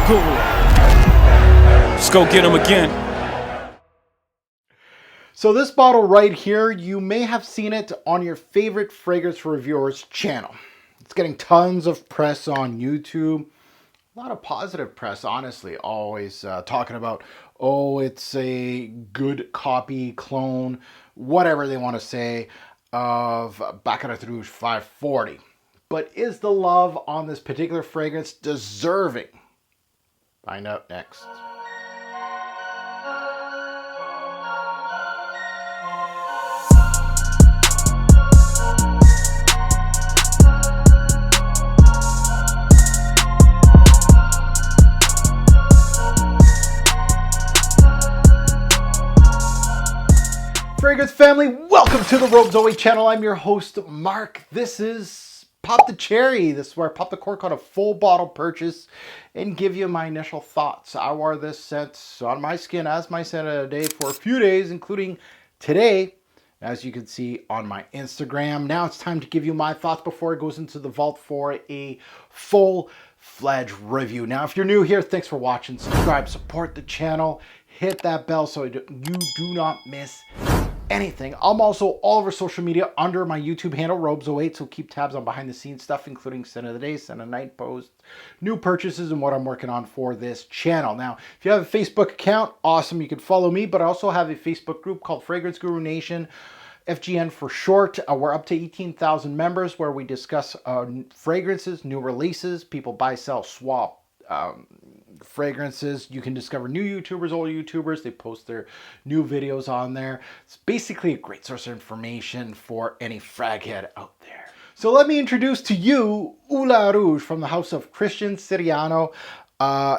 Cool. Let's go get him again. So this bottle right here, you may have seen it on your favorite fragrance reviewers channel. It's getting tons of press on YouTube. A lot of positive press, honestly, always talking about, oh, it's a good copy, clone, whatever they want to say, of Baccarat Rouge 540. But is the love on this particular fragrance deserving? Find out next. Fragrance family, welcome to the Robe Zoe channel. I'm your host, Mark. This is Pop the Cherry. This is where I pop the cork on a full bottle purchase and give you my initial thoughts. I wore this scent on my skin as my scent of the day for a few days, including today, as you can see on my Instagram. Now it's time to give you my thoughts before it goes into the vault for a full-fledged review. Now, if you're new here, thanks for watching. Subscribe, support the channel, hit that bell so you do not miss anything. I'm also all over social media under my YouTube handle, Robe08, so keep tabs on behind the scenes stuff, including scent of the day, scent of night posts, new purchases, and what I'm working on for this channel. Now, if you have a Facebook account, awesome, you can follow me, but I also have a Facebook group called Fragrance Guru Nation, FGN for short. We're up to 18,000 members where we discuss fragrances, new releases, people buy, sell, swap, fragrances. You can discover new YouTubers, old YouTubers. They post their new videos on there. It's basically a great source of information for any frag head out there. So let me introduce to you Oooh La Rouge from the house of Christian Siriano.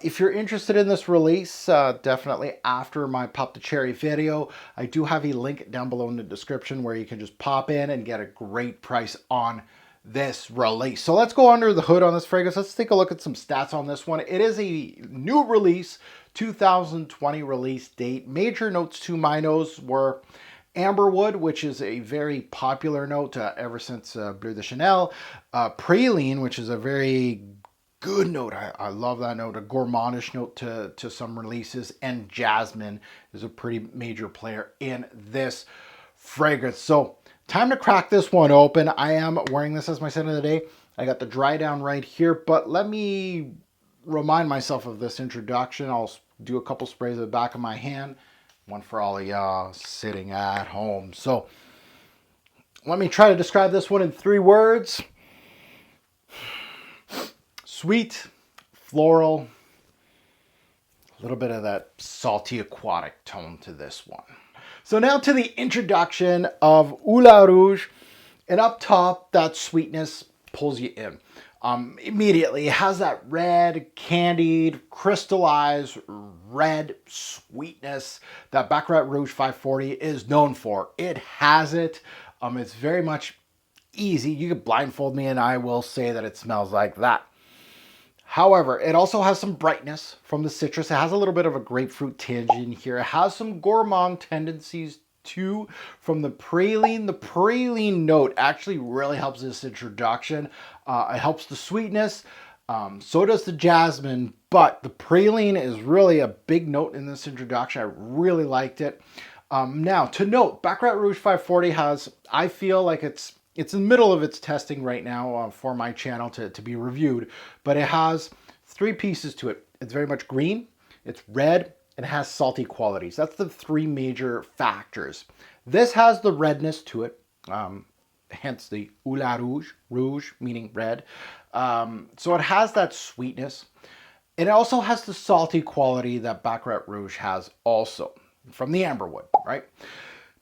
If you're interested in this release, definitely after my Pop the Cherry video, I do have a link down below in the description where you can just pop in and get a great price on this release. So let's go under the hood on this fragrance. Let's take a look at some stats on this one. It is a new release, 2020 release date. Major notes to my nose were amberwood, which is a very popular note ever since Bleu de Chanel. Praline, which is a very good note. I love that note. A gourmandish note to some releases. And jasmine is a pretty major player in this fragrance. So time to crack this one open. I am wearing this as my scent of the day. I got the dry down right here, but let me remind myself of this introduction. I'll do a couple sprays at the back of my hand. One for all of y'all sitting at home. So let me try to describe this one in 3 words. Sweet, floral, a little bit of that salty aquatic tone to this one. So now to the introduction of Oooh La Rouge, and up top, that sweetness pulls you in. Immediately, it has that red, candied, crystallized red sweetness that Baccarat Rouge 540 is known for. It has it. It's very much easy. You could blindfold me and I will say that it smells like that. However, it also has some brightness from the citrus. It has a little bit of a grapefruit tinge in here. It has some gourmand tendencies too from the praline. The praline note actually really helps this introduction. It helps the sweetness. So does the jasmine, but the praline is really a big note in this introduction. I really liked it. Now, to note, Baccarat Rouge 540 has, I feel like it's in the middle of its testing right now for my channel to be reviewed, but it has 3 pieces to it. It's very much green, it's red, and it has salty qualities. That's the 3 major factors. This has the redness to it, hence the Oooh La Rouge, rouge meaning red. So it has that sweetness. It also has the salty quality that Baccarat Rouge has also from the amberwood, right?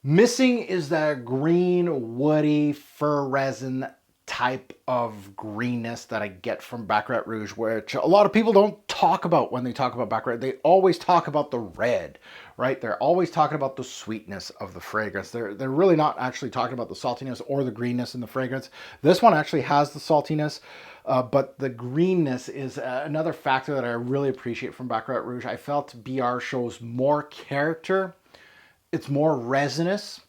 Missing is that green, woody, fir resin type of greenness that I get from Baccarat Rouge, which a lot of people don't talk about when they talk about Baccarat. They always talk about the red, right? They're always talking about the sweetness of the fragrance. They're really not actually talking about the saltiness or the greenness in the fragrance. This one actually has the saltiness, but the greenness is another factor that I really appreciate from Baccarat Rouge. I felt BR shows more character. It's more resinous,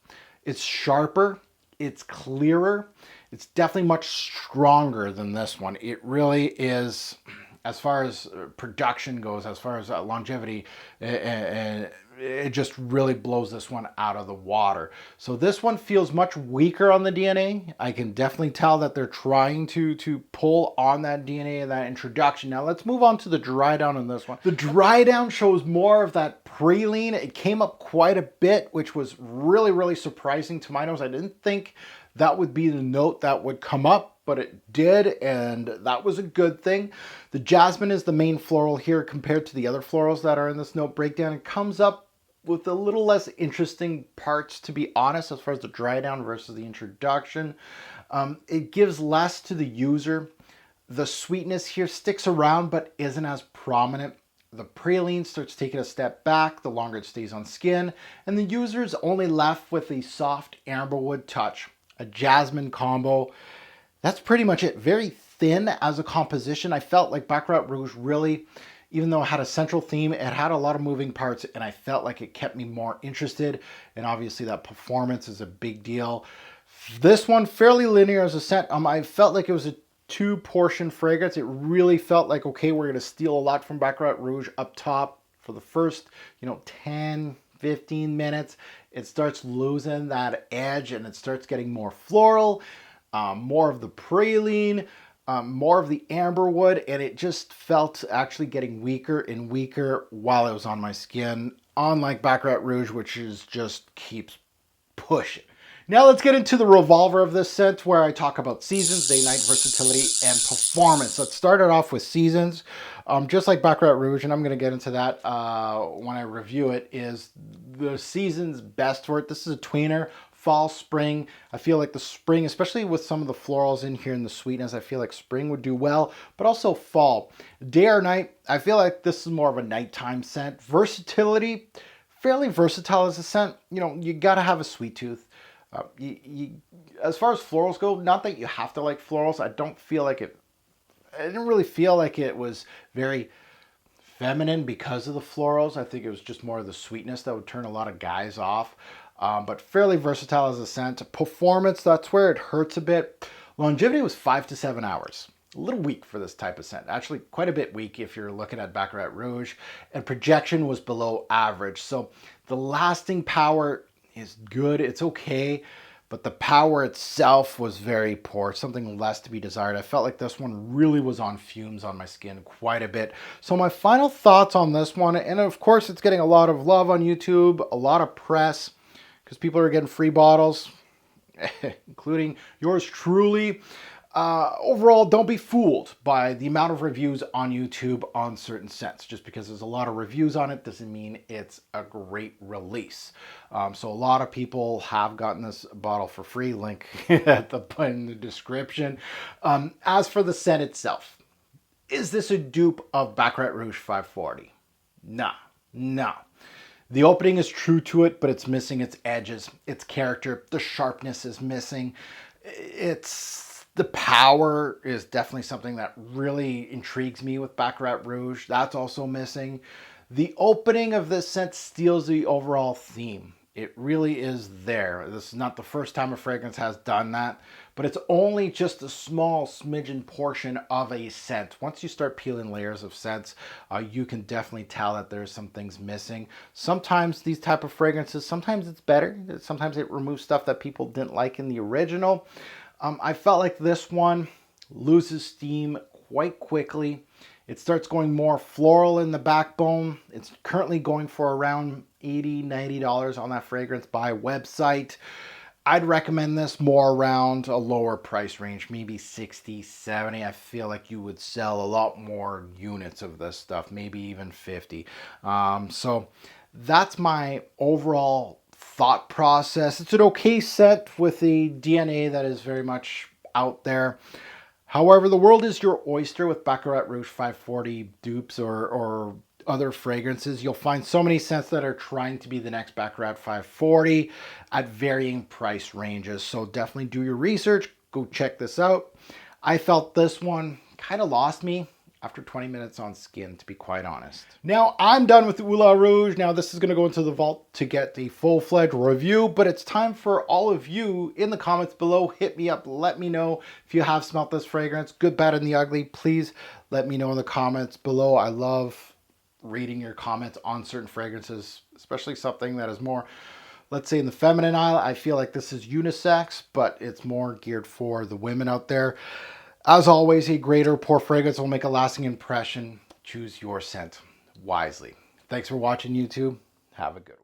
it's sharper, it's clearer, it's definitely much stronger than this one. It really is, as far as production goes, as far as longevity, and it just really blows this one out of the water. So this one feels much weaker on the DNA. I can definitely tell that they're trying to pull on that DNA and that introduction. Now let's move on to the dry down on this one. The dry down shows more of that praline. It came up quite a bit, which was really, really surprising to my nose. I didn't think that would be the note that would come up, but it did, and that was a good thing. The jasmine is the main floral here compared to the other florals that are in this note breakdown. It comes up with a little less interesting parts, to be honest, as far as the dry down versus the introduction. It gives less to the user. The sweetness here sticks around but isn't as prominent. The praline starts taking a step back the longer it stays on skin, and the user is only left with a soft amberwood touch, a jasmine combo. That's pretty much it. Very thin as a composition. I felt like Baccarat Rouge really, even though it had a central theme, it had a lot of moving parts, and I felt like it kept me more interested. And obviously that performance is a big deal. This one, fairly linear as a scent. I felt like it was a 2-portion fragrance. It really felt like, okay, we're going to steal a lot from Baccarat Rouge up top for the first, 10, 15 minutes. It starts losing that edge, and it starts getting more floral, more of the praline, more of the amberwood, and it just felt actually getting weaker and weaker while it was on my skin, unlike Baccarat Rouge, which is just keeps pushing. Now let's get into the revolver of this scent, where I talk about seasons, day-night versatility, and performance. Let's start it off with seasons. Just like Baccarat Rouge, and I'm going to get into that when I review it, is the season's best for it. This is a tweener, fall, spring. I feel like the spring, especially with some of the florals in here and the sweetness, I feel like spring would do well, but also fall. Day or night, I feel like this is more of a nighttime scent. Versatility, fairly versatile as a scent. You got to have a sweet tooth. As far as florals go, not that you have to like florals. I didn't really feel like it was very feminine because of the florals. I think it was just more of the sweetness that would turn a lot of guys off. But fairly versatile as a scent. Performance, that's where it hurts a bit. Longevity was 5 to 7 hours. A little weak for this type of scent. Actually, quite a bit weak if you're looking at Baccarat Rouge. And projection was below average. So the lasting power is good. It's okay. But the power itself was very poor. Something less to be desired. I felt like this one really was on fumes on my skin quite a bit. So my final thoughts on this one, and of course it's getting a lot of love on YouTube, a lot of press, because people are getting free bottles, including yours truly. Overall, don't be fooled by the amount of reviews on YouTube on certain scents. Just because there's a lot of reviews on it doesn't mean it's a great release. So a lot of people have gotten this bottle for free. Link in the description. As for the scent itself, is this a dupe of Baccarat Rouge 540? No. The opening is true to it, but it's missing its edges, its character. The sharpness is missing. The power is definitely something that really intrigues me with Baccarat Rouge. That's also missing. The opening of this scent steals the overall theme. It really is there. This is not the first time a fragrance has done that, but it's only just a small smidgen portion of a scent. Once you start peeling layers of scents, you can definitely tell that there's some things missing. Sometimes these type of fragrances, sometimes it's better. Sometimes it removes stuff that people didn't like in the original. I felt like this one loses steam quite quickly. It starts going more floral in the backbone. It's currently going for around $80, $90 on that fragrance by website. I'd recommend this more around a lower price range, maybe 60, 70. I feel like you would sell a lot more units of this stuff, maybe even 50. So that's my overall thought process. It's an okay scent with a DNA that is very much out there. However, the world is your oyster with Baccarat Rouge 540 dupes or other fragrances. You'll find so many scents that are trying to be the next Baccarat 540 at varying price ranges. So definitely do your research. Go check this out. I felt this one kind of lost me after 20 minutes on skin, to be quite honest. Now, I'm done with Oooh La Rouge. Now, this is going to go into the vault to get the full-fledged review, but it's time for all of you in the comments below. Hit me up. Let me know if you have smelt this fragrance. Good, bad, and the ugly. Please let me know in the comments below. I love reading your comments on certain fragrances, especially something that is more, let's say, in the feminine aisle. I feel like this is unisex, but it's more geared for the women out there. As always, a great or poor fragrance will make a lasting impression. Choose your scent wisely. Thanks for watching, YouTube. Have a good one.